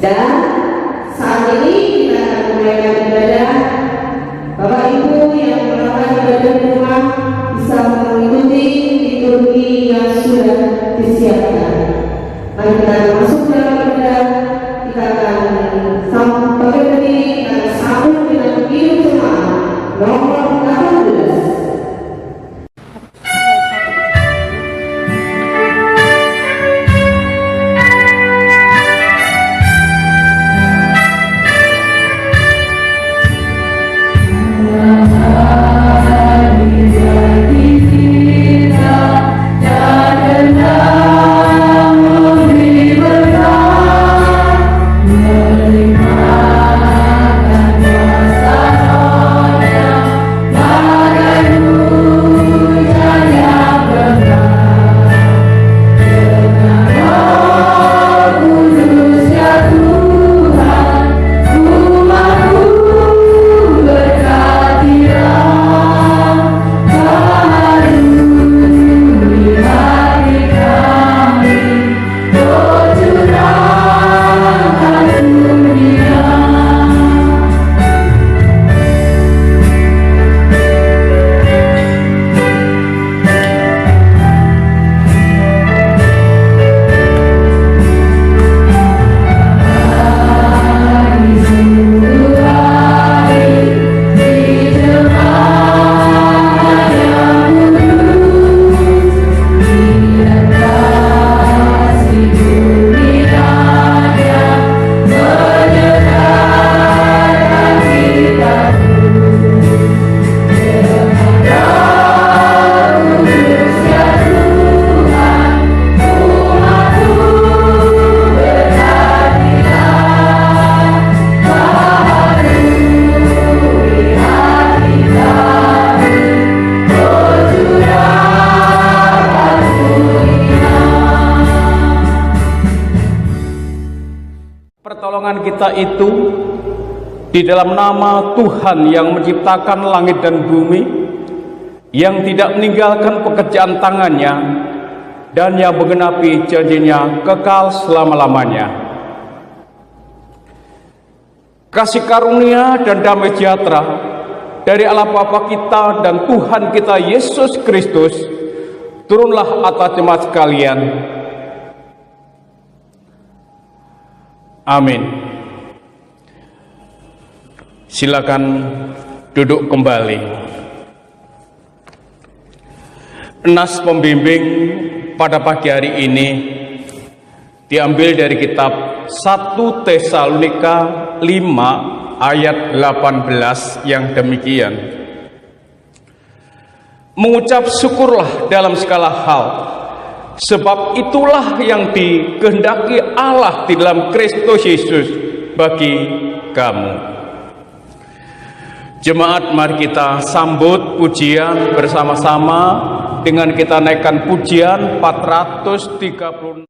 Dan saat ini kita akan mulai ibadah. Bapak Ibu yang melakukan ibadah di rumah bisa mengikuti liturgi yang sudah disiapkan. Mari kita masuk dalam ibadah. Kita akan sambut dengan hidup jemaat nomor 18. Pertolongan kita itu di dalam nama Tuhan yang menciptakan langit dan bumi, yang tidak meninggalkan pekerjaan tangannya, dan yang menggenapi janjinya kekal selama-lamanya. Kasih karunia dan damai sejahtera dari Allah Bapa kita dan Tuhan kita Yesus Kristus turunlah atas jemaat sekalian. Amin. Silakan duduk kembali. Nas pembimbing pada pagi hari ini diambil dari kitab 1 Tesalonika 5 ayat 18 yang demikian. Mengucap syukurlah dalam segala hal, sebab itulah yang dikehendaki Allah di dalam Kristus Yesus bagi kamu. Jemaat, mari kita sambut pujian bersama-sama dengan kita naikkan pujian 436.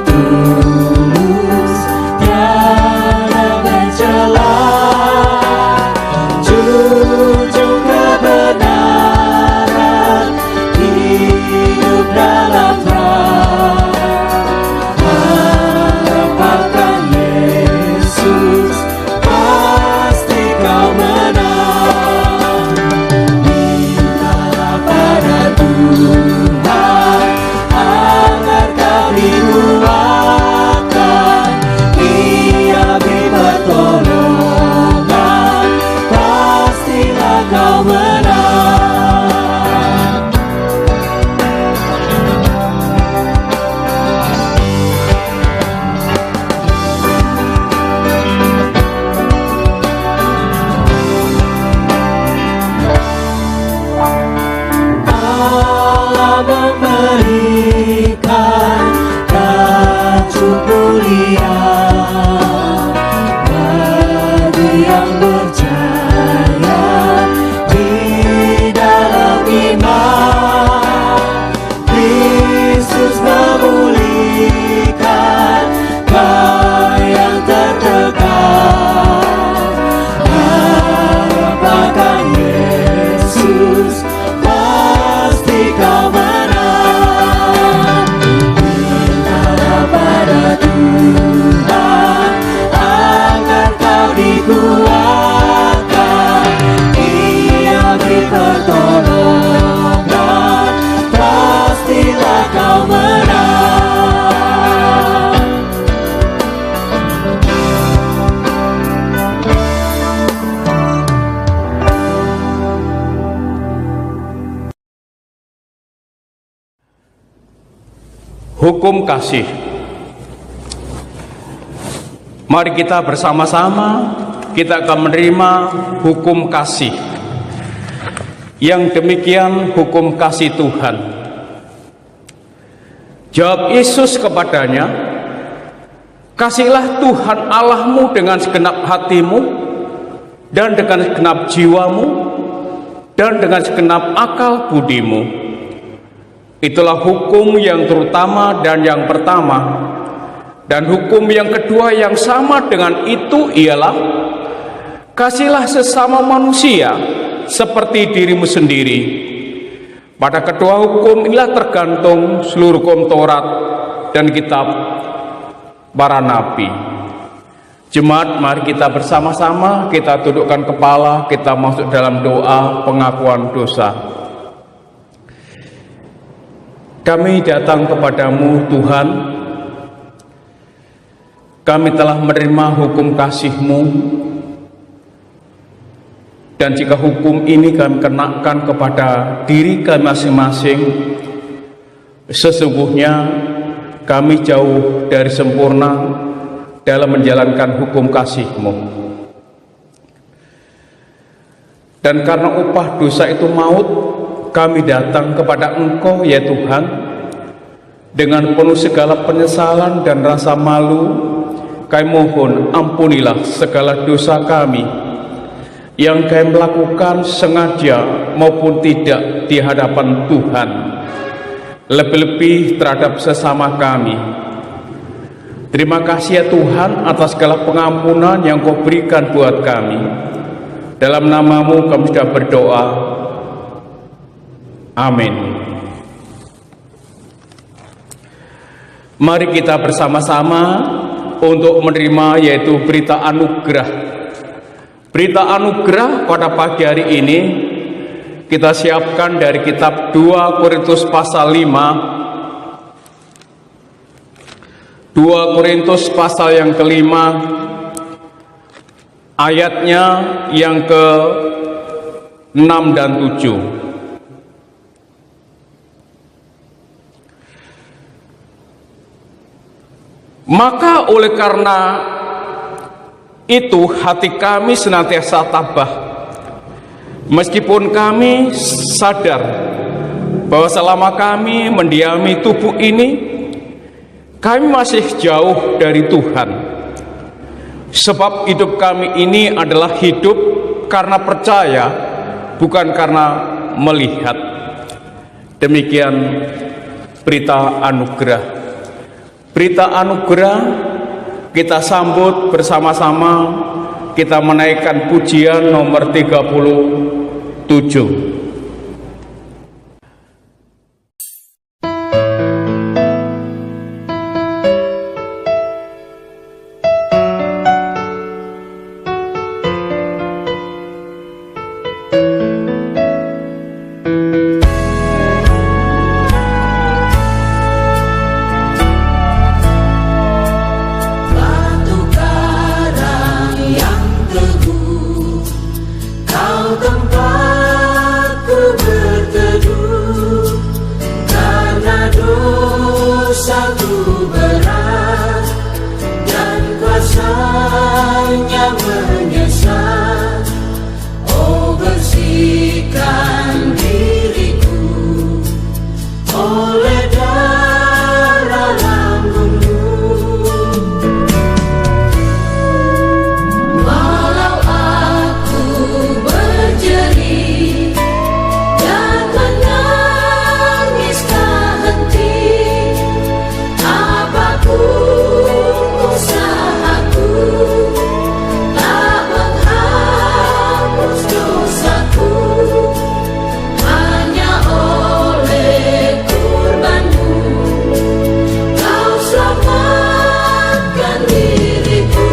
Tulus, tiada bercela. kau menang. Allah memberikan kecukulian bagi yang percaya di dalam iman. Yesus memulihkan kau yang tertekan. Harapkan Yesus, pasti kau menang. Mintalah pada Tuhan agar kau dikuatkan. Ia beri pertolongan, pastilah kau menang. Hukum kasih. Mari kita bersama-sama kita akan menerima hukum kasih. Yang demikian hukum kasih Tuhan. Jawab Yesus kepadanya, kasihlah Tuhan Allahmu dengan segenap hatimu, dan dengan segenap jiwamu, dan dengan segenap akal budimu. Itulah hukum yang terutama dan yang pertama. Dan hukum yang kedua yang sama dengan itu ialah, kasihlah sesama manusia seperti dirimu sendiri. Pada kedua hukum inilah tergantung seluruh hukum Taurat dan kitab para nabi. Jemaat, mari kita bersama-sama kita tundukkan kepala, kita masuk dalam doa pengakuan dosa. Kami datang kepadamu Tuhan, kami telah menerima hukum kasih-Mu, dan jika hukum ini kami kenakan kepada diri kami masing-masing, sesungguhnya kami jauh dari sempurna dalam menjalankan hukum kasih-Mu. Dan karena upah dosa itu maut, kami datang kepada Engkau ya Tuhan, dengan penuh segala penyesalan dan rasa malu. Kami mohon ampunilah segala dosa kami yang kami melakukan sengaja maupun tidak di hadapan Tuhan, lebih-lebih terhadap sesama kami. Terima kasih ya Tuhan atas segala pengampunan yang Kau berikan buat kami. Dalam nama-Mu kami sudah berdoa. Amin. Mari kita bersama-sama untuk menerima yaitu berita anugerah. Berita anugerah pada pagi hari ini kita siapkan dari kitab 2 Korintus pasal 5. 2 Korintus pasal yang kelima, ayatnya yang ke-6 dan 7. Maka oleh karena itu hati kami senantiasa tabah, meskipun kami sadar bahwa selama kami mendiami tubuh ini, kami masih jauh dari Tuhan. Sebab hidup kami ini adalah hidup karena percaya, bukan karena melihat. Demikian berita anugerah. Berita anugerah kita sambut bersama-sama, kita menaikkan pujian nomor 37. Kau tempat dosaku berat dan kuasanya menyesal. Oh, bersihkan diriku oleh darah lambungmu. Walau aku berjerit dan menangis tak henti, apapun usahaku tak menghapus dosaku. Hanya oleh kurbanmu kau selamatkan diriku.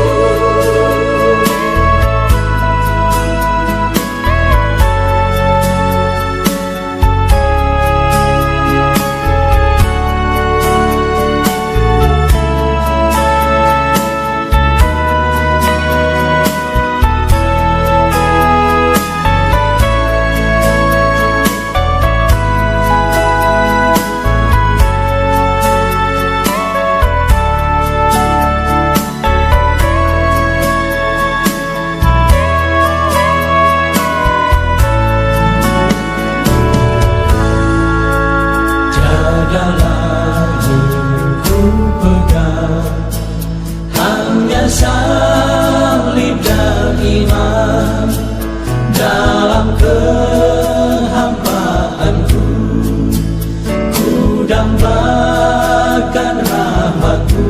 Jagalah yang ku pegang, hanya salib dan iman. Dalam kehampaanku ku dambakan rahmat-Mu.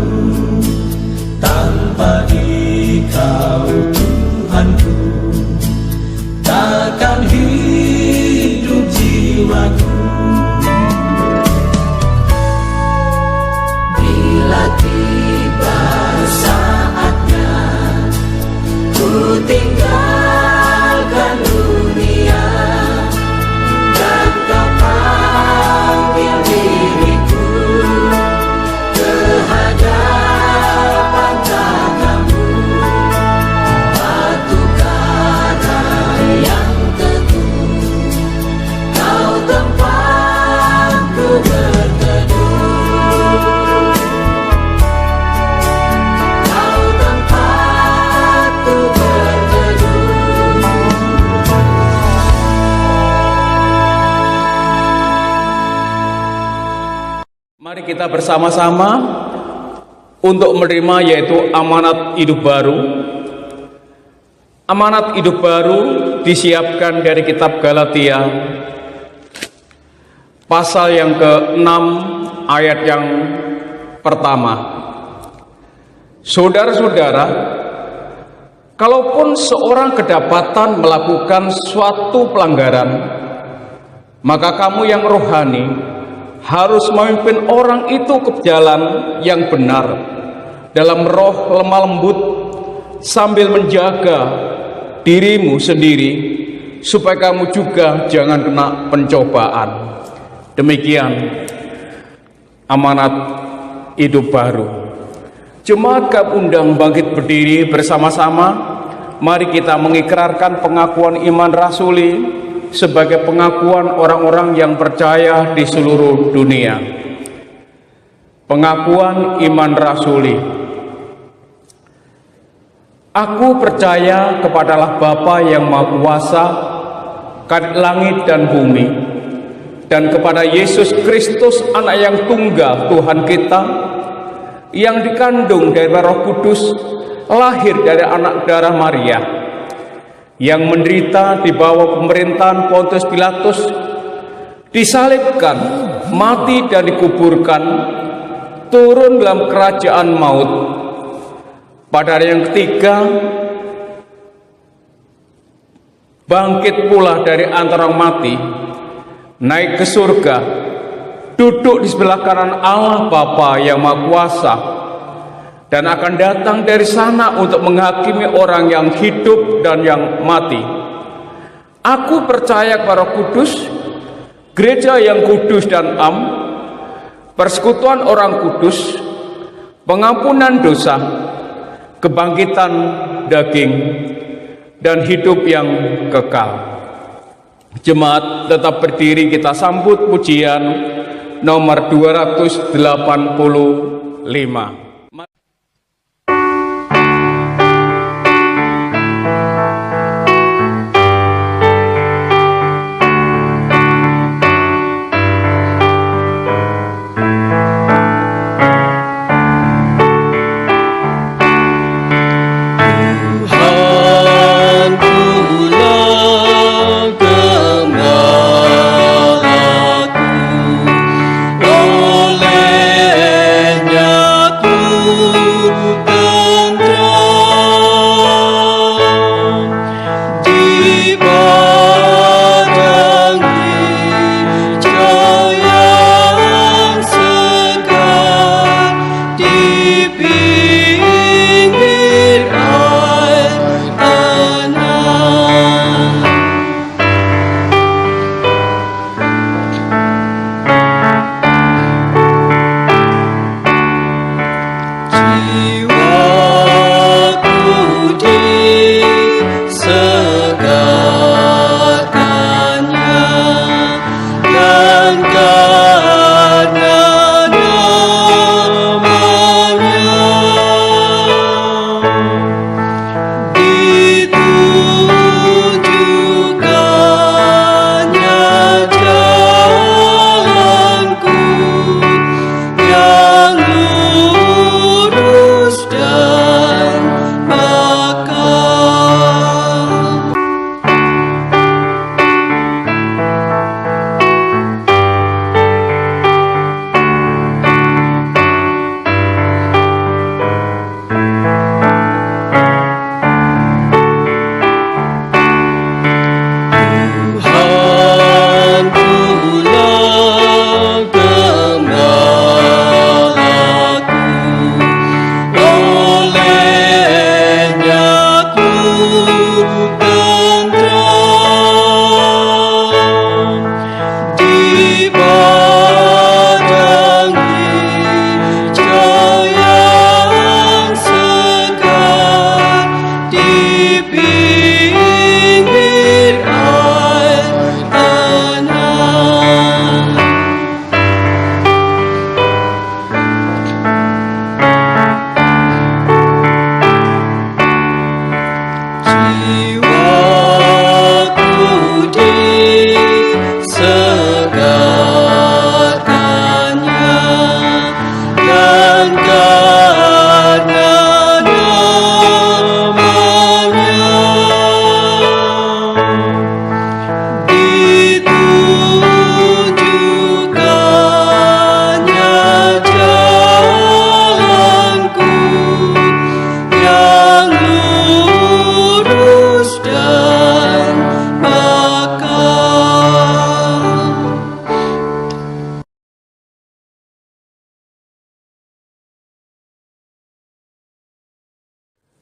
Tanpa Dikau Tuhanku, takkan hidup jiwaku. Bila tiba saatnya ku tinggalkan dunia dan Kau panggil diriku ke hadapan tahta-Mu, batu karang yang teguh Kau tempatku berteduh. Mari kita bersama-sama untuk menerima yaitu amanat hidup baru. Amanat hidup baru disiapkan dari kitab Galatia pasal yang ke-6 ayat yang pertama. Saudara-saudara, kalaupun seorang kedapatan melakukan suatu pelanggaran, maka kamu yang rohani harus memimpin orang itu ke jalan yang benar dalam roh lemah lembut, sambil menjaga dirimu sendiri supaya kamu juga jangan kena pencobaan. Demikian amanat hidup baru. Jemaat Kau undang bangkit berdiri bersama-sama. Mari kita mengikrarkan pengakuan iman rasuli sebagai pengakuan orang-orang yang percaya di seluruh dunia. Pengakuan iman rasuli. Aku percaya kepada Allah Bapa yang Maha Kuasa, Kadek langit dan bumi, dan kepada Yesus Kristus, Anak yang tunggal Tuhan kita, yang dikandung dari Roh Kudus, lahir dari anak darah Maria, yang menderita di bawah pemerintahan Pontius Pilatus, disalibkan, mati dan dikuburkan, turun dalam kerajaan maut. Pada hari yang ketiga, bangkit pula dari antara orang mati, naik ke surga, duduk di sebelah kanan Allah Bapa yang Maha Kuasa, dan akan datang dari sana untuk menghakimi orang yang hidup dan yang mati. Aku percaya kepada Roh Kudus, gereja yang kudus dan am, persekutuan orang kudus, pengampunan dosa, kebangkitan daging, dan hidup yang kekal. Jemaat tetap berdiri, kita sambut pujian nomor 285.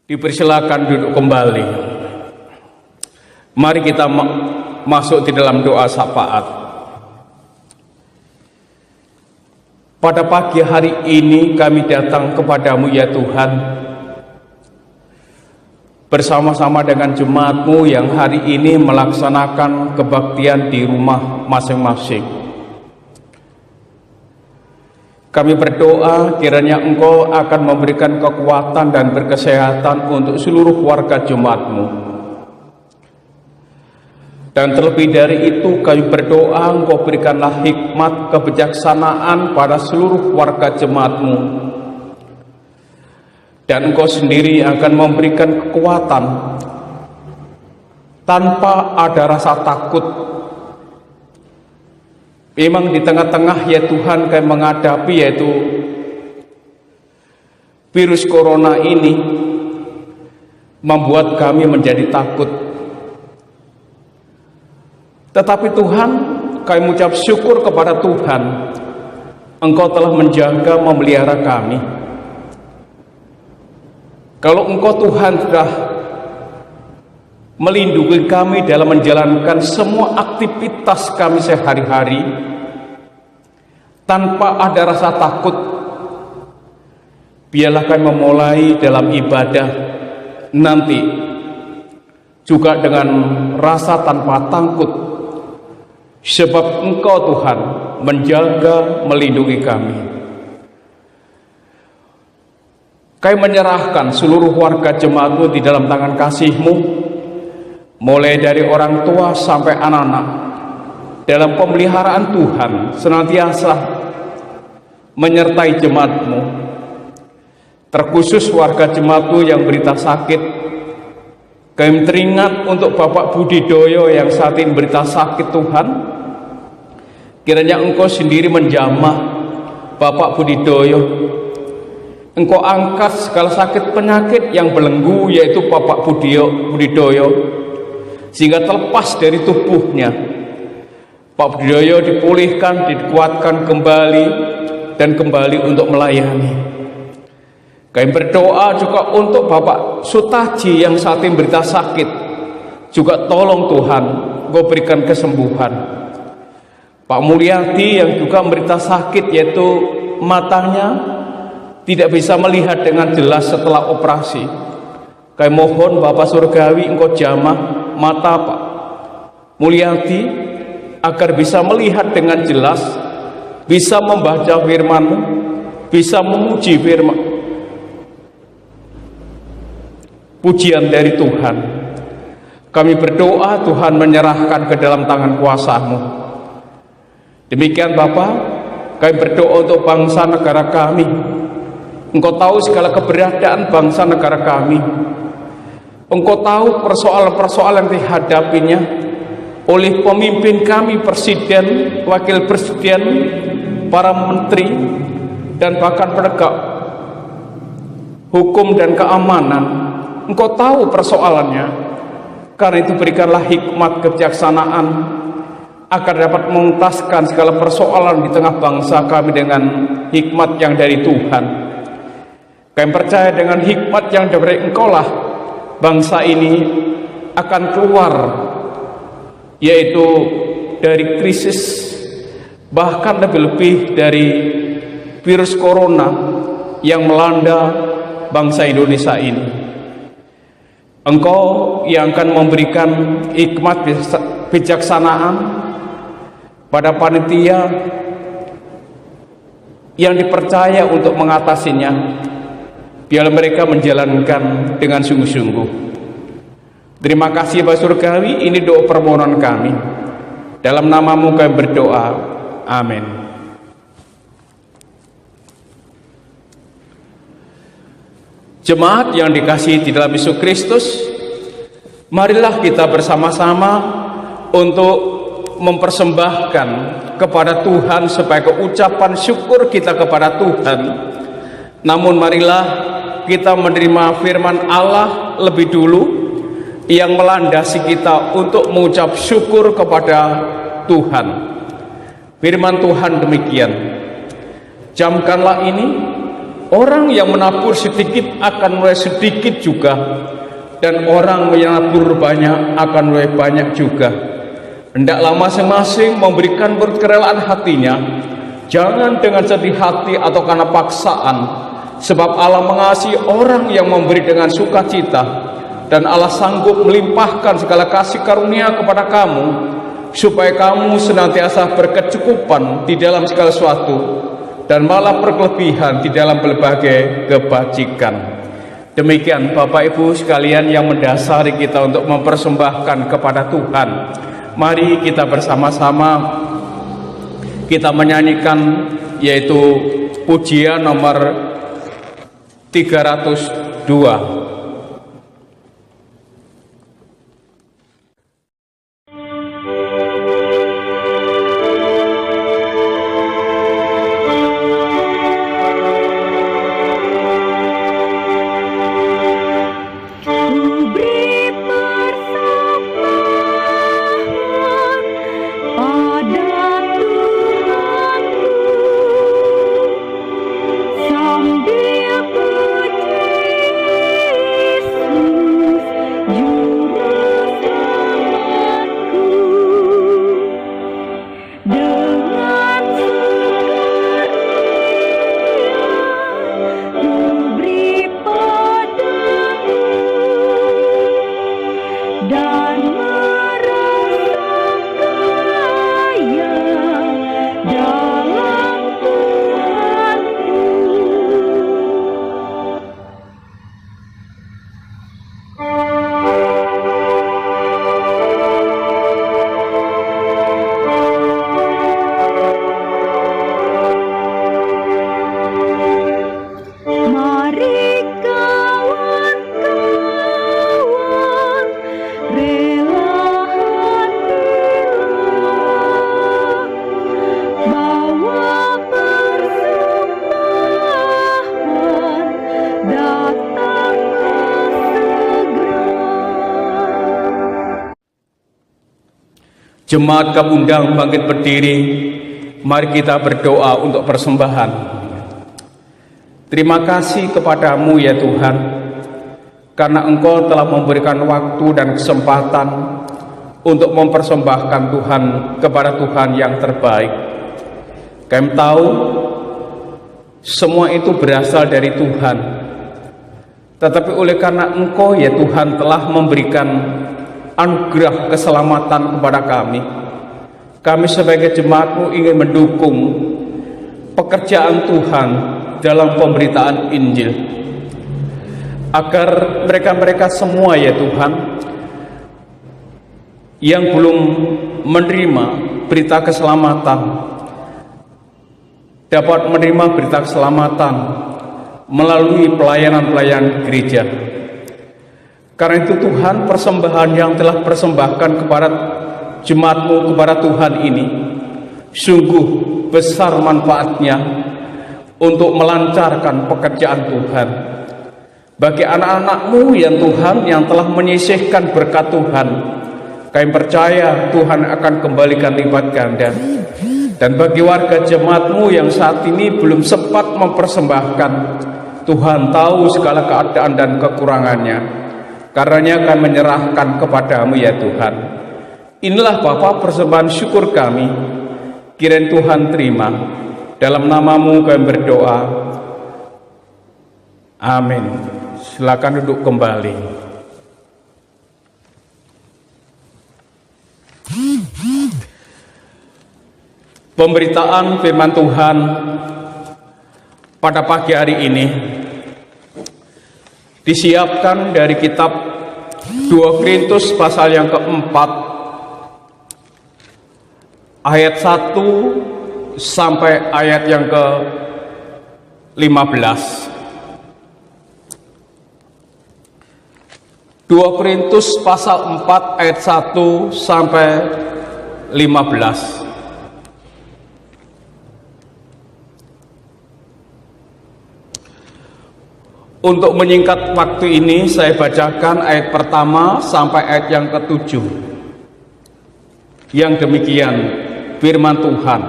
Dipersilakan duduk kembali. Mari kita masuk di dalam doa syafaat. Pada pagi hari ini kami datang kepadamu ya Tuhan, bersama-sama dengan jemaat-Mu yang hari ini melaksanakan kebaktian di rumah masing-masing. Kami berdoa kiranya Engkau akan memberikan kekuatan dan berkesehatan untuk seluruh warga jemaat-Mu. Dan terlebih dari itu kami berdoa Engkau berikanlah hikmat kebijaksanaan pada seluruh warga jemaat-Mu. Dan Engkau sendiri akan memberikan kekuatan tanpa ada rasa takut. Memang di tengah-tengah ya Tuhan kami menghadapi yaitu virus corona ini membuat kami menjadi takut. Tetapi Tuhan, kami mengucap syukur kepada Tuhan, Engkau telah menjaga, memelihara kami. Kalau Engkau Tuhan sudah melindungi kami dalam menjalankan semua aktivitas kami sehari-hari, tanpa ada rasa takut, biarlah kami memulai dalam ibadah nanti juga dengan rasa tanpa takut, sebab Engkau Tuhan menjaga, melindungi kami. Kami menyerahkan seluruh warga jemaat-Mu di dalam tangan kasih-Mu, mulai dari orang tua sampai anak-anak, dalam pemeliharaan Tuhan senantiasa menyertai jemaat-Mu. Terkhusus warga jemaat-Mu yang berita sakit, kami teringat untuk Bapak Budidoyo yang saat ini berita sakit. Tuhan, kiranya Engkau sendiri menjamah Bapak Budidoyo. Engkau angkat segala sakit penyakit yang belenggu, yaitu Bapak Budidoyo, sehingga terlepas dari tubuhnya. Pak Budidoyo dipulihkan, dikuatkan kembali, dan kembali untuk melayani. Kami berdoa juga untuk Bapak Sutaji yang saat ini berita sakit. Juga tolong Tuhan, Engkau berikan kesembuhan. Pak Mulyadi yang juga berita sakit, yaitu matanya tidak bisa melihat dengan jelas setelah operasi. Kami mohon Bapak Surgawi, Engkau jamah mata Pak Mulyadi agar bisa melihat dengan jelas, bisa membaca firman-Mu, bisa memuji firman, pujian dari Tuhan. Kami berdoa Tuhan menyerahkan ke dalam tangan kuasa-Mu. Demikian Bapak, kami berdoa untuk bangsa negara kami. Engkau tahu segala keberadaan bangsa negara kami. Engkau tahu persoalan-persoalan yang dihadapinya oleh pemimpin kami, presiden, wakil presiden, para menteri, dan bahkan penegak hukum dan keamanan. Engkau tahu persoalannya. Karena itu berikanlah hikmat kebijaksanaan agar dapat mengentaskan segala persoalan di tengah bangsa kami dengan hikmat yang dari Tuhan. Kami percaya dengan hikmat yang dari Engkaulah bangsa ini akan keluar, yaitu dari krisis, bahkan lebih-lebih dari virus corona yang melanda bangsa Indonesia ini. Engkau yang akan memberikan hikmat bijaksanaan pada panitia yang dipercaya untuk mengatasinya. Biarlah mereka menjalankan dengan sungguh-sungguh. Terima kasih Bapak Surgawi, ini doa permohonan kami. Dalam nama-Mu kami berdoa. Amin. Jemaat yang dikasihi di dalam Yesus Kristus, marilah kita bersama-sama untuk mempersembahkan kepada Tuhan sebagai ucapan syukur kita kepada Tuhan. Namun marilah kita menerima firman Allah lebih dulu yang melandasi kita untuk mengucap syukur kepada Tuhan. Firman Tuhan demikian, camkanlah ini, orang yang menabur sedikit akan mulai sedikit juga, dan orang yang menabur banyak akan mulai banyak juga. Hendaklah masing-masing memberikan menurut kerelaan hatinya, jangan dengan sedih hati atau karena paksaan. Sebab Allah mengasihi orang yang memberi dengan sukacita, dan Allah sanggup melimpahkan segala kasih karunia kepada kamu, supaya kamu senantiasa berkecukupan di dalam segala sesuatu, dan malah berkelebihan di dalam berbagai kebajikan. Demikian Bapak Ibu sekalian yang mendasari kita untuk mempersembahkan kepada Tuhan. Mari kita bersama-sama kita menyanyikan, yaitu pujian nomor 302. Sambil puji Jemaat kami undang bangkit berdiri. Mari kita berdoa untuk persembahan. Terima kasih kepadamu ya Tuhan, karena Engkau telah memberikan waktu dan kesempatan untuk mempersembahkan Tuhan kepada Tuhan yang terbaik. Kami tahu semua itu berasal dari Tuhan, tetapi oleh karena Engkau ya Tuhan telah memberikan anugerah keselamatan kepada kami sebagai jemaat-Mu ingin mendukung pekerjaan Tuhan dalam pemberitaan Injil, agar mereka-mereka semua ya Tuhan yang belum menerima berita keselamatan dapat menerima berita keselamatan melalui pelayanan-pelayanan gereja. Karena itu Tuhan, persembahan yang telah persembahkan kepada jemaat-Mu kepada Tuhan ini sungguh besar manfaatnya untuk melancarkan pekerjaan Tuhan. Bagi anak-anak-Mu yang Tuhan yang telah menyisihkan berkat Tuhan, kami percaya Tuhan akan kembalikan lipat ganda. Dan bagi warga jemaat-Mu yang saat ini belum sempat mempersembahkan, Tuhan tahu segala keadaan dan kekurangannya. Karenanya akan menyerahkan kepadamu ya Tuhan. Inilah Bapa persembahan syukur kami. Kiranya Tuhan terima. Dalam nama-Mu kami berdoa. Amin. Silakan duduk kembali. Pemberitaan firman Tuhan pada pagi hari ini disiapkan dari kitab 2 Korintus pasal yang keempat ayat 1 sampai ayat yang ke-15. 2 Korintus pasal 4 ayat 1 sampai 15. Untuk menyingkat waktu ini, saya bacakan ayat pertama sampai ayat yang ke-7. Yang demikian firman Tuhan,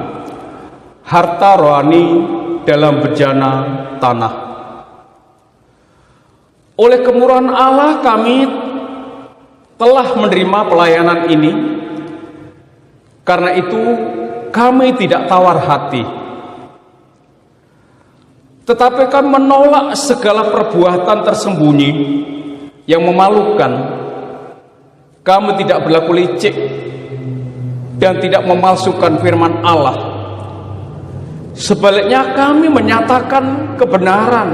harta rohani dalam bejana tanah. Oleh kemurahan Allah kami telah menerima pelayanan ini, karena itu kami tidak tawar hati, tetapi kami menolak segala perbuatan tersembunyi yang memalukan. Kami tidak berlaku licik dan tidak memalsukan firman Allah. Sebaliknya kami menyatakan kebenaran,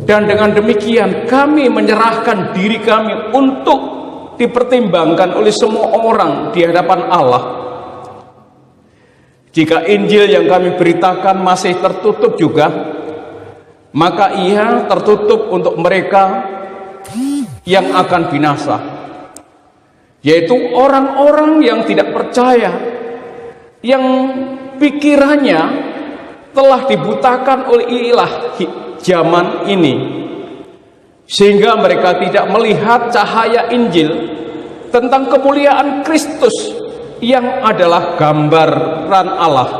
dan dengan demikian kami menyerahkan diri kami untuk dipertimbangkan oleh semua orang di hadapan Allah. Jika Injil yang kami beritakan masih tertutup juga, maka ia tertutup untuk mereka yang akan binasa, yaitu orang-orang yang tidak percaya, yang pikirannya telah dibutakan oleh ilah zaman ini, sehingga mereka tidak melihat cahaya Injil tentang kemuliaan Kristus yang adalah gambaran Allah.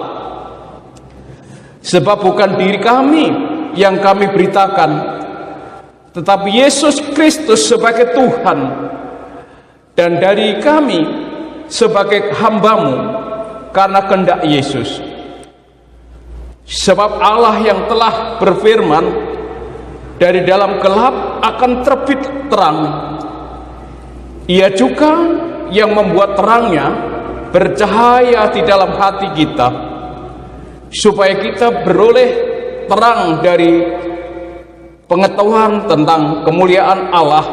Sebab bukan diri kami yang kami beritakan, tetapi Yesus Kristus sebagai Tuhan, dan dari kami sebagai hamba-Mu karena kehendak Yesus. Sebab Allah yang telah berfirman, dari dalam gelap akan terbit terang, Ia juga yang membuat terangnya bercahaya di dalam hati kita, supaya kita beroleh terang dari pengetahuan tentang kemuliaan Allah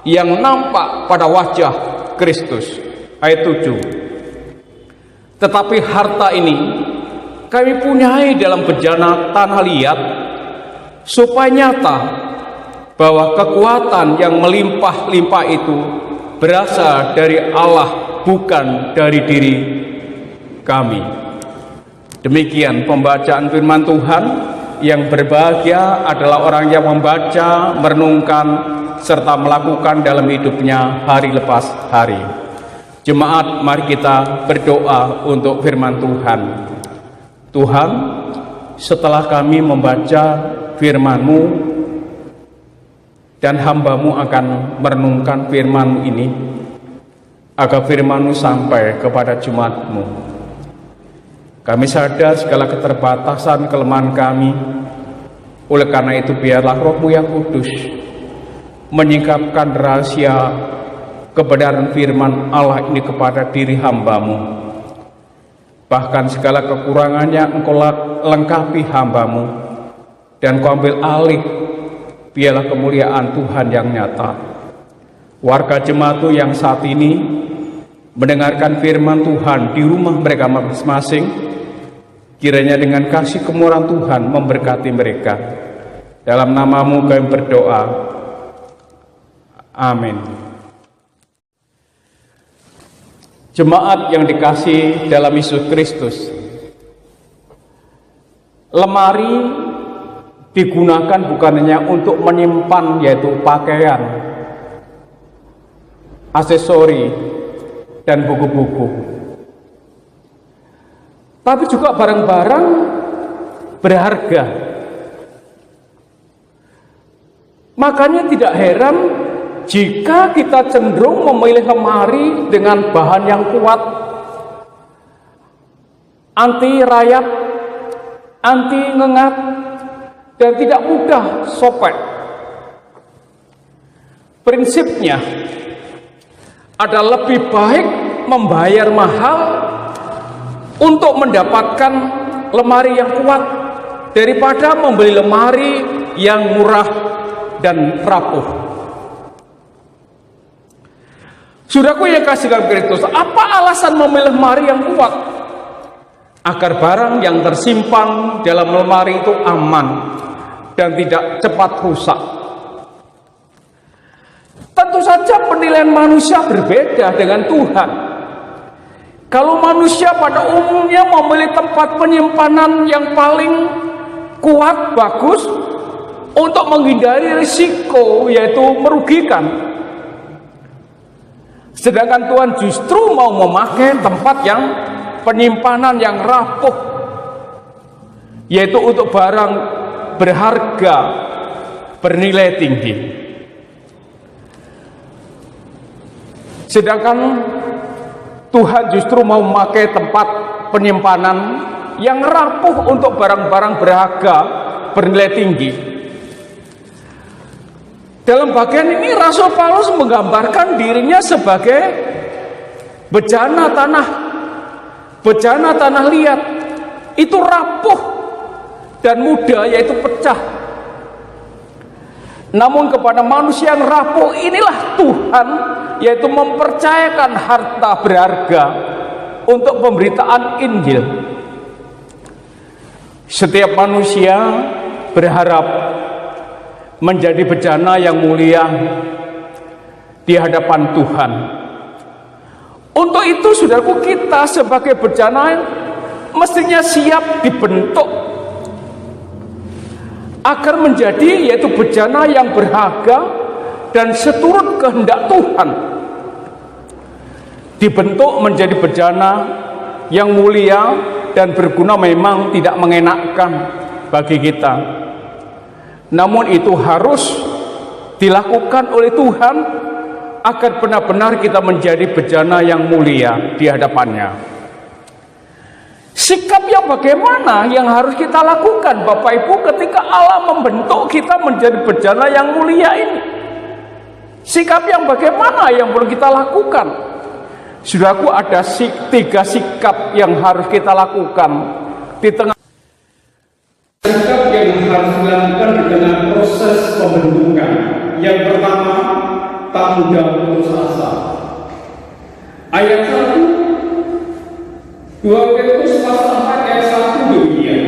yang nampak pada wajah Kristus. Ayat 7. Tetapi harta ini kami punyai dalam bejana tanah liat, supaya nyata bahwa kekuatan yang melimpah-limpah itu berasal dari Allah, bukan dari diri kami. Demikian pembacaan firman Tuhan. Yang berbahagia adalah orang yang membaca, merenungkan, serta melakukan dalam hidupnya hari lepas hari. Jemaat, mari kita berdoa untuk firman Tuhan. Tuhan, setelah kami membaca firman-Mu dan hamba-Mu akan merenungkan firman ini, agar firman-Mu sampai kepada jemaat-Mu. Kami sadar segala keterbatasan kelemahan kami. Oleh karena itu biarlah Roh-Mu yang kudus menyingkapkan rahasia kebenaran firman Allah ini kepada diri hamba-Mu. Bahkan segala kekurangannya Engkau lengkapi hamba-Mu, dan Kau ambil alih. Biarlah kemuliaan Tuhan yang nyata. Warga jemaat yang saat ini mendengarkan firman Tuhan di rumah mereka masing-masing, kiranya dengan kasih kemurahan Tuhan memberkati mereka. Dalam nama-Mu kami berdoa. Amin. Jemaat yang dikasihi dalam Yesus Kristus, lemari digunakan bukan hanya untuk menyimpan yaitu pakaian, aksesori, dan buku-buku, tapi juga barang-barang berharga. Makanya tidak heran jika kita cenderung memilih lemari dengan bahan yang kuat, anti rayap, anti ngengat, dan tidak mudah sobek. Prinsipnya adalah lebih baik membayar mahal untuk mendapatkan lemari yang kuat daripada membeli lemari yang murah dan rapuh. Saudaraku yang kasih dalam Kristus, apa alasan memilih lemari yang kuat? Agar barang yang tersimpan dalam lemari itu aman dan tidak cepat rusak. Tentu saja penilaian manusia berbeda dengan Tuhan. Kalau manusia pada umumnya memilih tempat penyimpanan yang paling kuat, bagus, untuk menghindari risiko yaitu merugikan. Sedangkan Tuhan justru mau memakai tempat yang penyimpanan yang rapuh, yaitu untuk barang berharga, bernilai tinggi. Sedangkan Tuhan justru mau memakai tempat penyimpanan yang rapuh untuk barang-barang berharga, bernilai tinggi. Dalam bagian ini Rasul Paulus menggambarkan dirinya sebagai bejana tanah liat. Itu rapuh dan mudah, yaitu pecah. Namun kepada manusia yang rapuh inilah Tuhan yaitu mempercayakan harta berharga untuk pemberitaan Injil. Setiap manusia berharap menjadi bejana yang mulia di hadapan Tuhan. Untuk itu saudaraku, kita sebagai bejana mestinya siap dibentuk agar menjadi yaitu bejana yang berharga dan seturut kehendak Tuhan. Dibentuk menjadi bejana yang mulia dan berguna memang tidak mengenakkan bagi kita. Namun itu harus dilakukan oleh Tuhan agar benar-benar kita menjadi bejana yang mulia di hadapannya. Sikap yang bagaimana yang harus kita lakukan Bapak Ibu ketika Allah membentuk kita menjadi bejana yang mulia ini? Sikap yang bagaimana yang perlu kita lakukan? Saudaraku, ada 3 sikap yang harus kita lakukan di tengah sikap yang harus dilakukan di tengah proses pembentukan. Yang pertama, tak mudah putus asa. Ayat 1 2 Korintus pasal 4 ayat 1 demikian.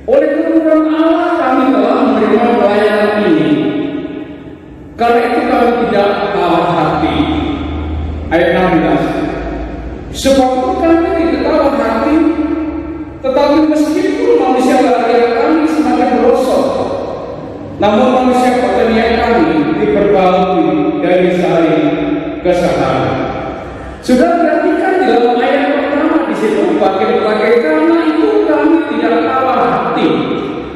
Oleh kemurahan Allah kami telah menerima pelayanan ini, karena itu kami tidak kalah hati. Ayat 16. Sebab itu kami tidak kalah hati, tetapi meskipun manusia lahiriah kami semakin merosot, namun manusia batiniah kami diperbaharui dari saling kesadaran. Sudah perhatikan di dalam ayat pertama di situ pakai karena itu kami tidak kalah hati.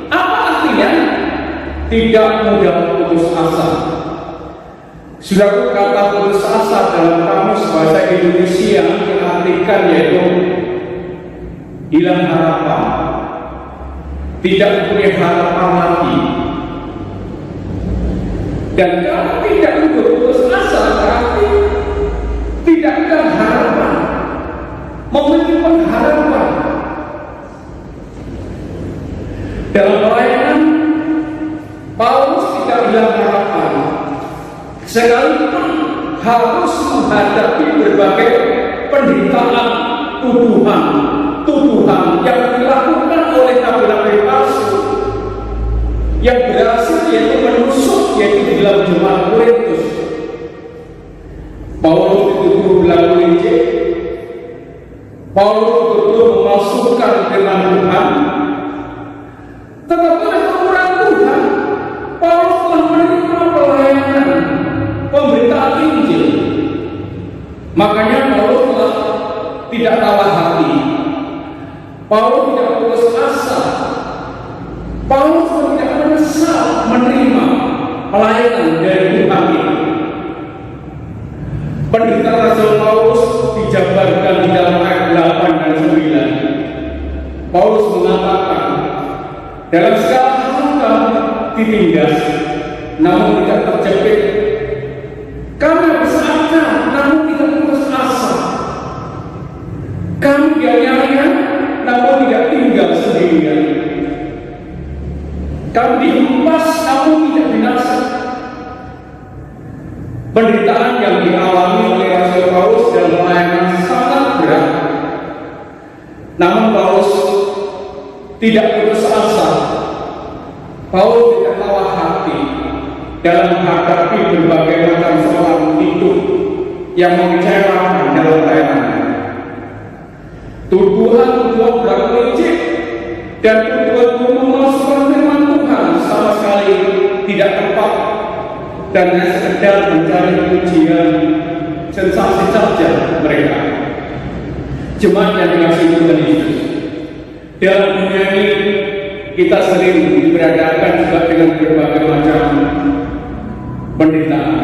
Apa artinya? Tidak mudah putus asa. Sudah kata putus asa dalam kamus bahasa Indonesia diartikan yaitu hilang harapan, tidak punya harapan lagi. Dan kalau tidak putus asa berarti tidak ada harapan, memiliki pengharapan. Dalam pelayanan Paulus tidak hilang harapan, sekalipun harus menghadapi berbagai penderitaan, tuduhan yang dilakukan oleh nabi-nabi palsu yang berhasil yaitu menusuk yaitu di dalam jemaat Korintus. Paulus dituduh bilang licik, Paulus dituduh memalsukan firman Tuhan. Tetapi oleh kemurahan Tuhan, Paulus telah menerima pelayanan pemberitaan Injil. Makanya Paulus telah tidak kalah hati. Paulus tidak putus asa. Paulus tidak menyesal menerima pelayanan dari Tuhan ini. Penderitaan Rasul Paulus dijabarkan di dalam ayat 8 dan 9. Paulus mengatakan, dalam segala hal kami ditindas, namun tidak terjepit. Kami bersama, namun tidak putus asa. Kami dianiaya, namun tidak tinggal sendirian. Kami dihempas, namun tidak binasa. Penderitaan yang dialami oleh Rasul Paulus dalam pelayanan sangat berat. Namun Paulus tidak putus asa. Paulus tidak kalah hati dalam menghadapi berbagai macam soal hidup yang mengecewakan dalam pelayanan. Tuduhan berkelicik dan tuduhan memalsukan firman Tuhan sama sekali tidak tepat dan hanya sekedar mencari pujian sensasi saja mereka. Jemaat yang dikasihi Tuhan Yesus, dalam dunia ini kita sering diberadakan juga dengan berbagai macam penderitaan.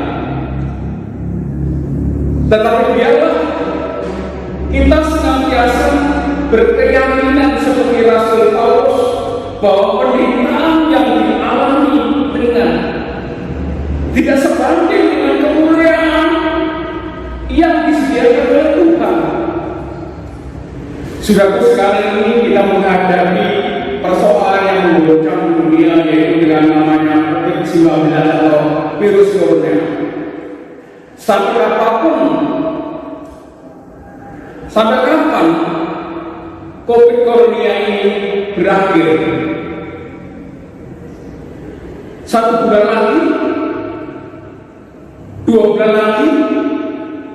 Tetapi biarlah kita senantiasa berkeyakinan seperti Rasul Paulus bahwa penderitaan yang dialami ringan tidak sebanding dengan kemuliaan yang disediakan oleh Tuhan. Saudaraku, sekarang ini kita menghadapi persoalan yang menggoncang dunia, yaitu dengan namanya COVID-19 atau virus corona. Sampai kapan COVID corona ini berakhir? 1 bulan lagi? 2 bulan lagi?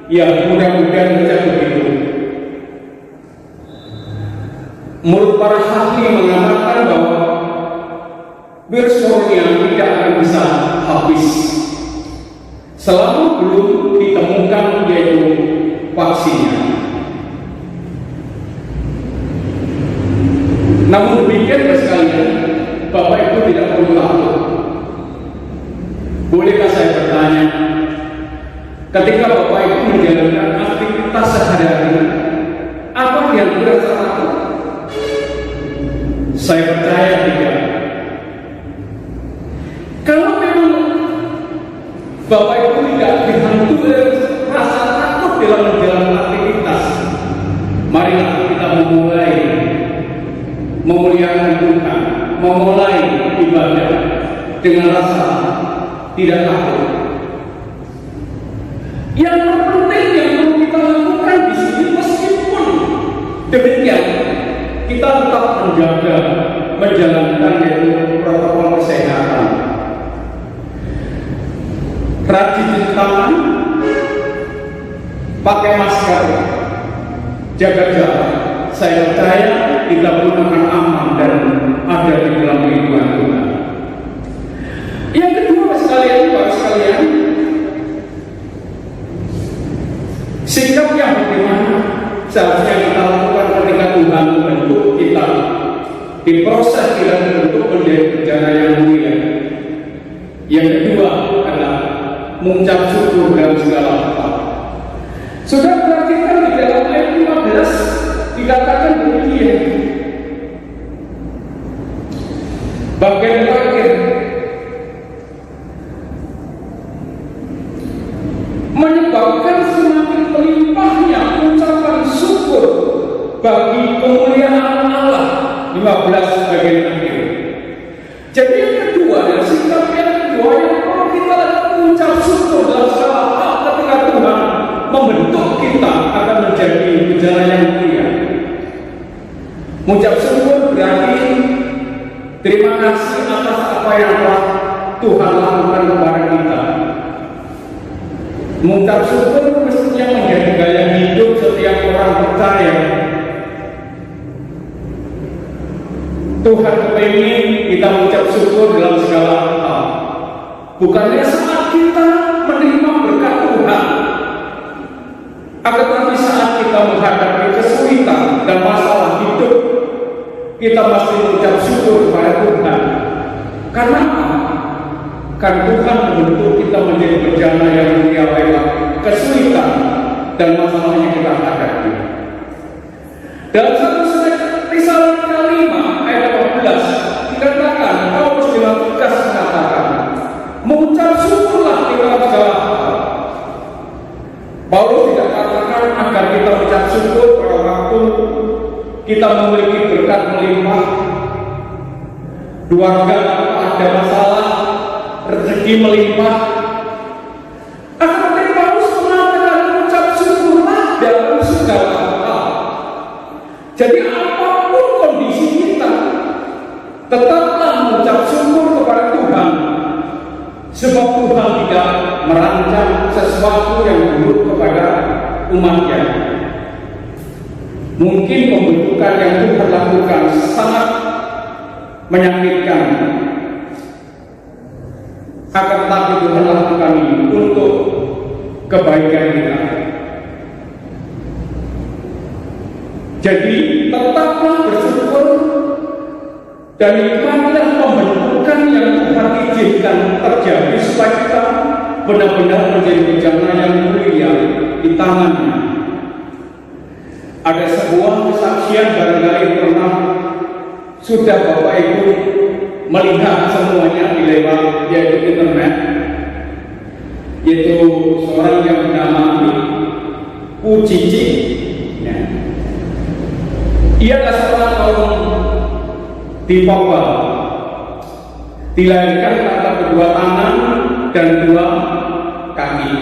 Ya, mudah-mudahan saja begitu. Menurut para ahli mengatakan bahwa virus corona tidak akan bisa habis selama belum ditemukan yaitu vaksinnya. Namun demikian sekalian, Bapak Ibu tidak perlu takut. Bolehkah saya bertanya, ketika Bapak Ibu menjalankan aktivitas sehari-hari, apa yang berasa takut? Saya percaya tidak. Kalau memang Bapak Ibu tidak dihantui rasa takut dalam menjalankan aktivitas, mari kita memulai memuliakan Tuhan, memulai ibadah dengan rasa tidak takut. Yang terpenting yang perlu kita lakukan di sini, meskipun demikian, kita tetap menjalankan yaitu protokol kesehatan. Rajin cuci tangan, pakai masker, jaga jarak. Saya percaya kita pun akan aman dan ada di dalam lingkungan Tuhan. Yang kedua sekalian, Sikap yang bagaimana seharusnya kita lakukan ketika Tuhan membentuk kita, diproses kita membentuk menjadi rencana yang mulia. Yang kedua adalah mengucap syukur dalam segala hal. Sudah perhatikan di dalam ayat 15 dikatakan demikian. Bagian terakhir, menyebabkan semakin melimpahnya ucapan syukur bagi kemuliaan Allah. 15 bagian akhir. Jadi yang kedua, sikap yang kedua yang perlu kita lakukan mengucap syukur dalam segala hal ketika Tuhan membentuk kita akan menjadi bejana yang mulia. Mengucap syukur berarti terima kasih atas apa yang telah Tuhan lakukan kepada kita. Mengucap syukur mestinya menjadi gaya hidup setiap orang percaya. Tuhan kepingin kita mengucap syukur dalam segala hal. Bukannya saat kita menerima berkat Tuhan, akan tetapi saat kita menghadapi kesulitan dan masalah hidup, kita mesti mengucap syukur kepada Tuhan. Karena apa? Kan Tuhan membentuk kita menjadi bejana yang mulia lewat kesulitan dan masalah yang kita hadapi. Dalam 1 Tesalonika 5 ayat 18 dikatakan, Paulus dengan tegas mengatakan, mengucap syukurlah di dalam segala hal. Paulus tidak katakan agar kita mengucap syukur pada waktu kita memiliki berkat melimpah, keluarga tanpa ada masalah, rezeki melimpah. Akan tetapi Paulus mengatakan mengucap syukurlah dalam segala hal. Jadi apapun kondisi kita, tetaplah mengucap syukur kepada Tuhan, sebab Tuhan tidak merancang sesuatu yang buruk kepada umatnya. Mungkin pembentukan yang Tuhan lakukan sangat menyakitkan, akan tetapi Tuhan lakukan ini untuk kebaikan kita. Jadi tetaplah bersyukur dan nikmatilah pembentukan yang Tuhan izinkan terjadi supaya kita benar-benar menjadi bejana yang mulia di tangannya. Ada sebuah kesaksian barangkali pernah sudah Bapak Ibu melihat semuanya di lewat yaitu internet, yaitu seorang yang bernama Bu Cici. Ya. Ia adalah seorang kaum di Papua, dilahirkan tanpa kedua tangan dan dua kaki.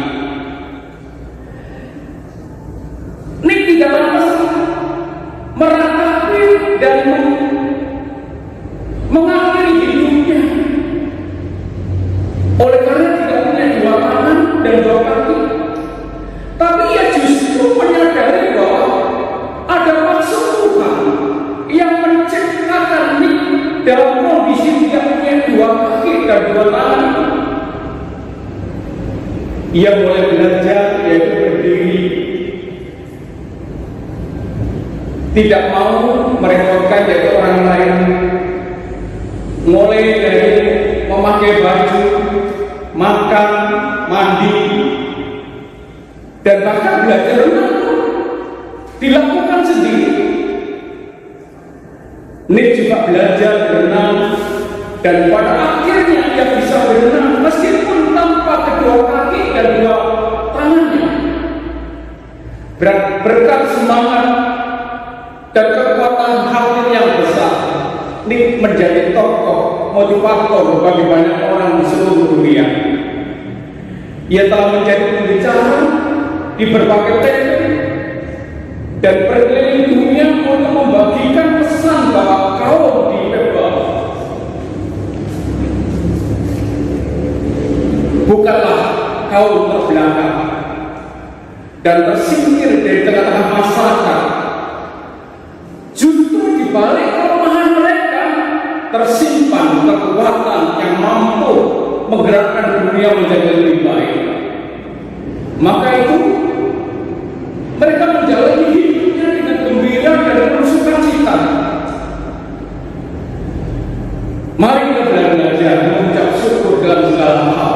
Ini tidak lantas meratapi dan mengakhiri hidupnya oleh karena tidak punya dua tangan dan dua kaki. Tapi ia justru menyadari bahwa ada maksud Tuhan yang menciptakan ini dalam kondisi tidak punya dua kaki dan dua tangan. Ia mulai belajar yaitu berdiri, tidak mau merepotkan yaitu orang lain, mulai dari memakai baju, makan, mandi, dan bahkan belajar renang dilakukan sendiri. Nik juga belajar berenang dan pada akhirnya ia bisa berenang meskipun tanpa kedua kaki dan dua tangannya. Berkat semangat dan kekuatan hati yang besar, Nik menjadi tokoh motivator bagi banyak orang di seluruh dunia. Ia telah menjadi pembicara di berbagai TV dan berkeliling dunia untuk membagikan pesan bahwa kaum di Papua bukanlah kaum terbelakang dan tersingkir dari tengah-tengah masyarakat. Justru di balik kelemahan mereka tersimpan kekuatan yang mampu menggerakkan dunia menjadi lebih baik. Maka itu Mereka menjalani hidupnya dengan gembira dan penuh sukacita. Mari kita belajar mengucap syukur dalam segala hal,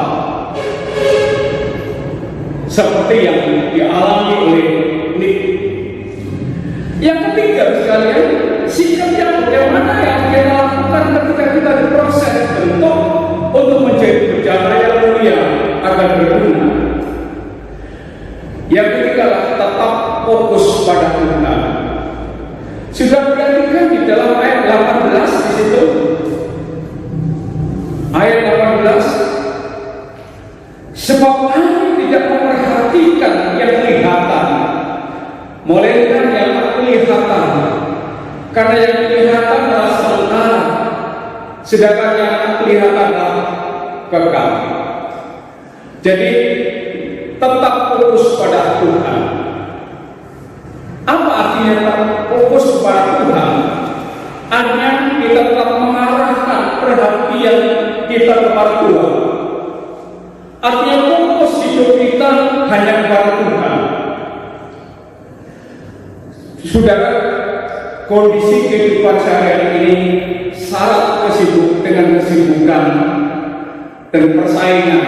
seperti yang dialami oleh Nick. Yang ketiga sekalian, sikap yang bagaimana yang kita lakukan ketika kita diproses bentuk untuk menjadi bejana yang mulia agar berguna. Yang ketiga, tetap fokus pada Tuhan. Sudah perhatikan di dalam ayat 18 di situ. Ayat 18, sebab kami tidak memperhatikan yang kelihatan, melainkan yang tak kelihatan, karena yang kelihatan adalah sementara, sedangkan yang tak kelihatan adalah kekal. Jadi tetap fokus pada Tuhan. Apa artinya tetap fokus pada Tuhan? Artinya kita tetap mengarahkan perhatian kita kepada Tuhan. Artinya fokus hidup kita hanya kepada Tuhan. Saudara, kondisi kehidupan sehari-hari ini syarat dengan kesibukan dan persaingan,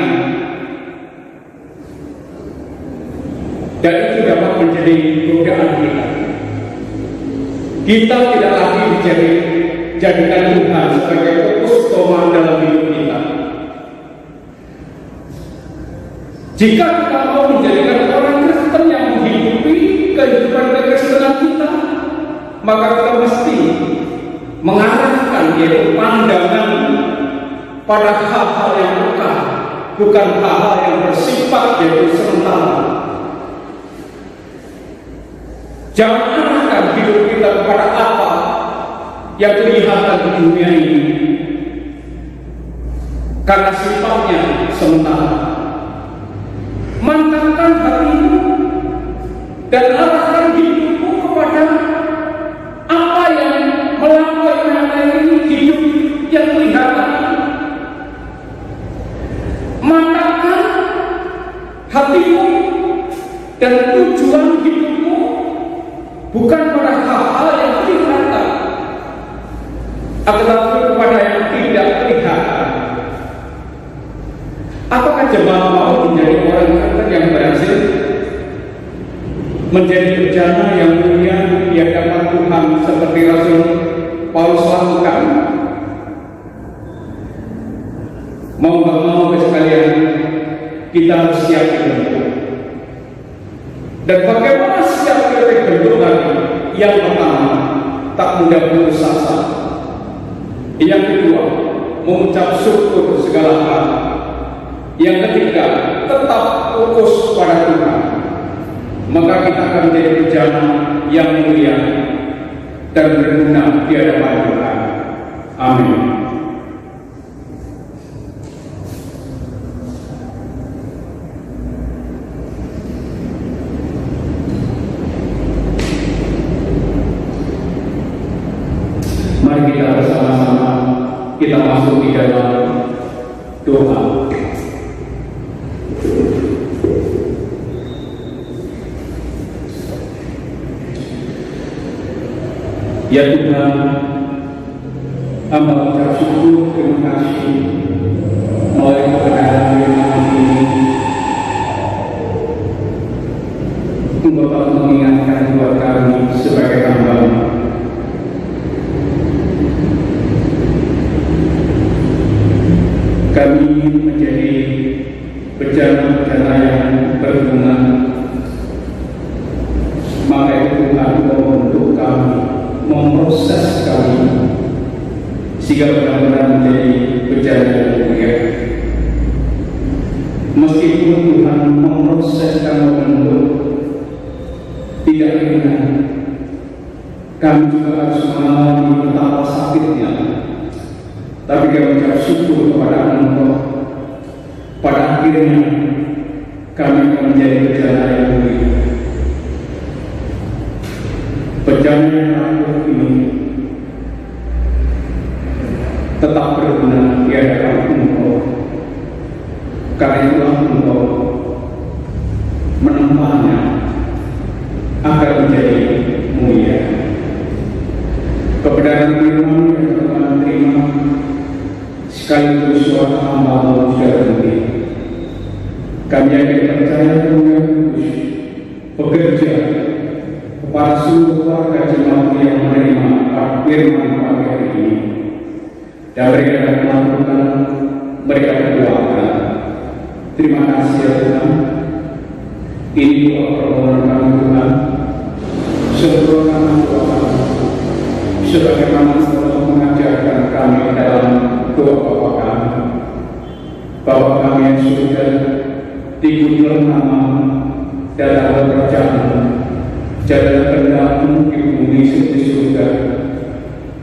dan itu dapat menjadi godaan kita. Kita tidak lagi dijadikan Tuhan sebagai fokus utama dalam hidup kita. Jika kita mau menjadikan orang Kristen yang menghidupi kehidupan kekristenan kita, maka kita mesti mengarahkan yaitu pandangan pada hal-hal yang kekal, bukan hal-hal yang bersifat yaitu sementara. Jangan arahkan hidup kita kepada apa yang kelihatan di dunia ini, karena sifatnya sementara. Mantapkan hatimu dan arahkan hidupmu kepada apa yang melampaui materi hidup yang kelihatan. Mantapkan hatimu dan tujuan hidupmu bukan pada hal-hal yang kelihatan, tetapi kepada yang tidak kelihatan. Apakah jemaat mau menjadi orang Kristen yang berhasil, menjadi bejana yang mulia di hadapan Tuhan seperti Rasul Paulus lakukan? Mau nggak mau sekalian, kita harus siap dibentuk. Dan bagaimana siap dibentuk lagi? Yang pertama, tak mudah putus asa. Yang kedua, mengucap syukur segala hal. Yang ketiga, tetap fokus pada Tuhan. Maka kita akan menjadi bejana yang mulia dan berguna di hadapan Tuhan. Amin. Mari kita bersama-sama kita masuk di dalam doa. Ya Tuhan, hamba ucap syukur, terima kasih oleh kebenaran firman ini. Engkau telah mengingatkan buat kami sebagai hamba. Kami menjadi bejana-bejana yang berguna. Maka itu Tuhan membentuk kami, memproses kami sehingga benar-benar menjadi bejana yang mulia. Meskipun Tuhan memproses dan membentuk tidak ringan, kami juga harus mengalami betapa sakitnya. Tapi kami ucap syukur kepada Engkau. Pada akhirnya kami akan menjadi bejana yang mulia. Bejana yang akhir ini tetap berguna di hadapan Engkau. Karena itulah Engkau menempahnya kebenaran firman yang telah terima sekaligus suara hamba sudah berhenti. Kami yakin percaya dengan Kudus bekerja kepada seluruh warga jemaat yang menerima firman pagi hari ini, dan mereka akan melakukan, mereka berdoakan. Terima kasih ya Tuhan. Ini doa permohonan kami Tuhan, sempurnakan doa kami sebagaimana telah mengajarkan kami dalam doa Bapa kami. Bapa kami yang surga, dikuduslah namamu, datanglah kerajaanmu, jadilah kehendakmu di bumi seperti surga.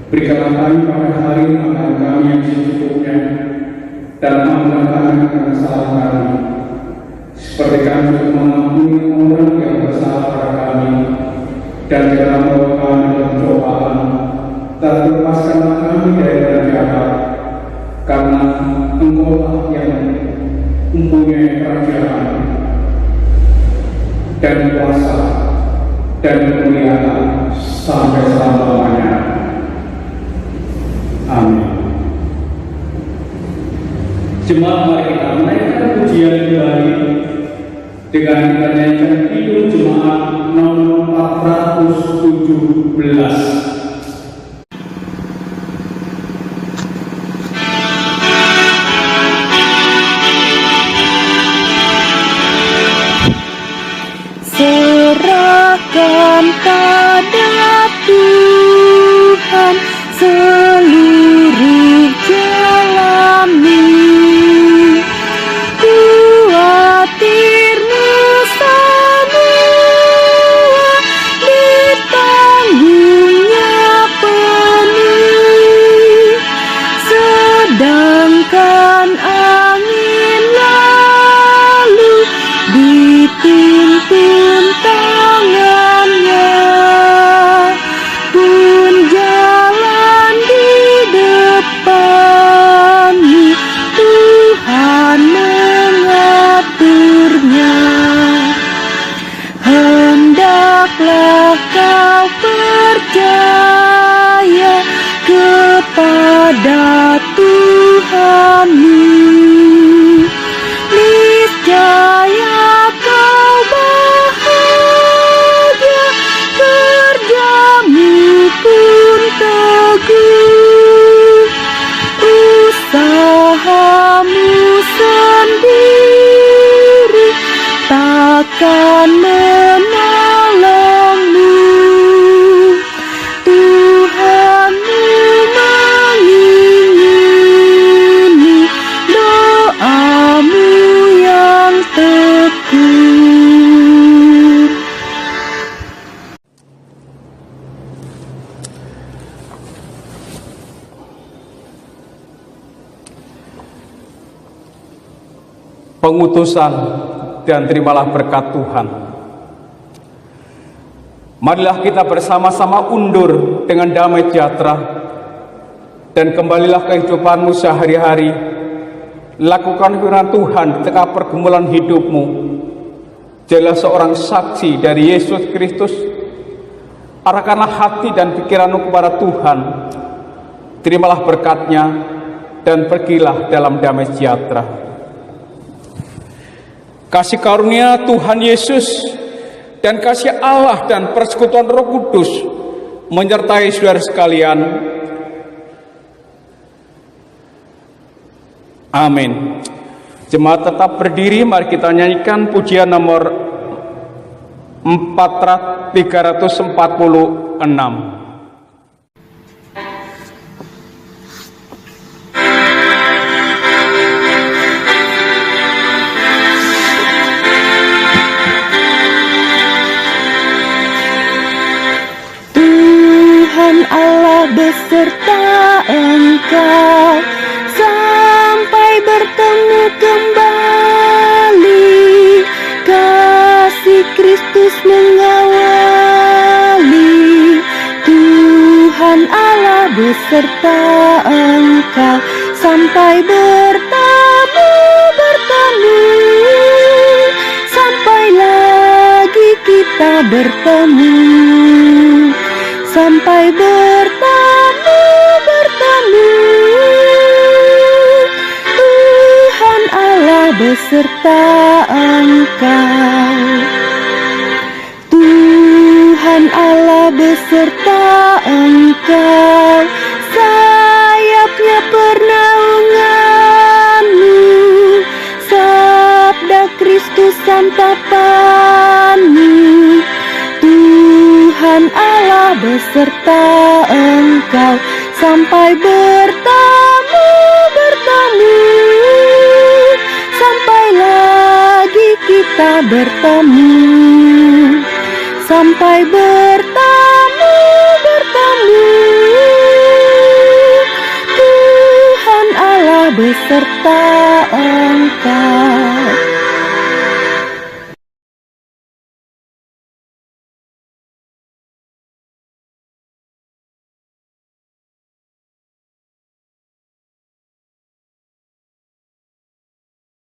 Berikanlah kami pada hari makan kami yang secukupnya, dan ampunilah kami akan kesalahan kami, seperti kami juga mengampuni orang yang bersalah pada kami, dan janganlah membawa kami dalam cobaan, dan lepaskanlah kami dari yang jahat, karena Engkau-lah yang mempunyai kerajaan dan kuasa dan kemuliaan sampai selama-lamanya. Amin. Jemaat, mari kita menaikkan pujian kembali dengan kita nyanyikan Kidung Jemaat nomor 417. Serahkan pada Tuhan seluruh jalanmu, khawatirmu semua ditanggungnya penuh, sedangkan angin lalu dipimpin tangannya, pun jalan di depanmu, Tuhan mengaturnya. Hendaklah kau percaya kepada Tuhanmu, niscaya kau bahagia, kerjamu pun teguh, usahamu sendiri takkan menolongmu. Tuhanmu mengingini doamu yang teguh. Pengutusan dan terimalah berkat Tuhan. Marilah kita bersama-sama undur dengan damai sejahtera, dan kembalilah kehidupanmu sehari-hari. Lakukan firman Tuhan di tengah pergumulan hidupmu. Jadilah seorang saksi dari Yesus Kristus. Arahkanlah hati dan pikiranmu kepada Tuhan. Terimalah berkat-Nya dan pergilah dalam damai sejahtera. Kasih karunia Tuhan Yesus dan kasih Allah dan persekutuan Roh Kudus menyertai saudara sekalian. Amin. Jemaat tetap berdiri, mari kita nyanyikan pujian nomor 346. Allah beserta engkau sampai bertemu kembali, kasih Kristus mengawali. Tuhan Allah beserta engkau sampai bertemu, sampai lagi kita bertemu, sampai bertemu, beserta Engkau. Tuhan Allah beserta Engkau, sayapnya pernaunganmu, sabda Kristus santapanmu. Tuhan Allah beserta Engkau, sampai bertemu, sampai lagi kita bertemu, sampai bertemu. Tuhan Allah beserta Engkau.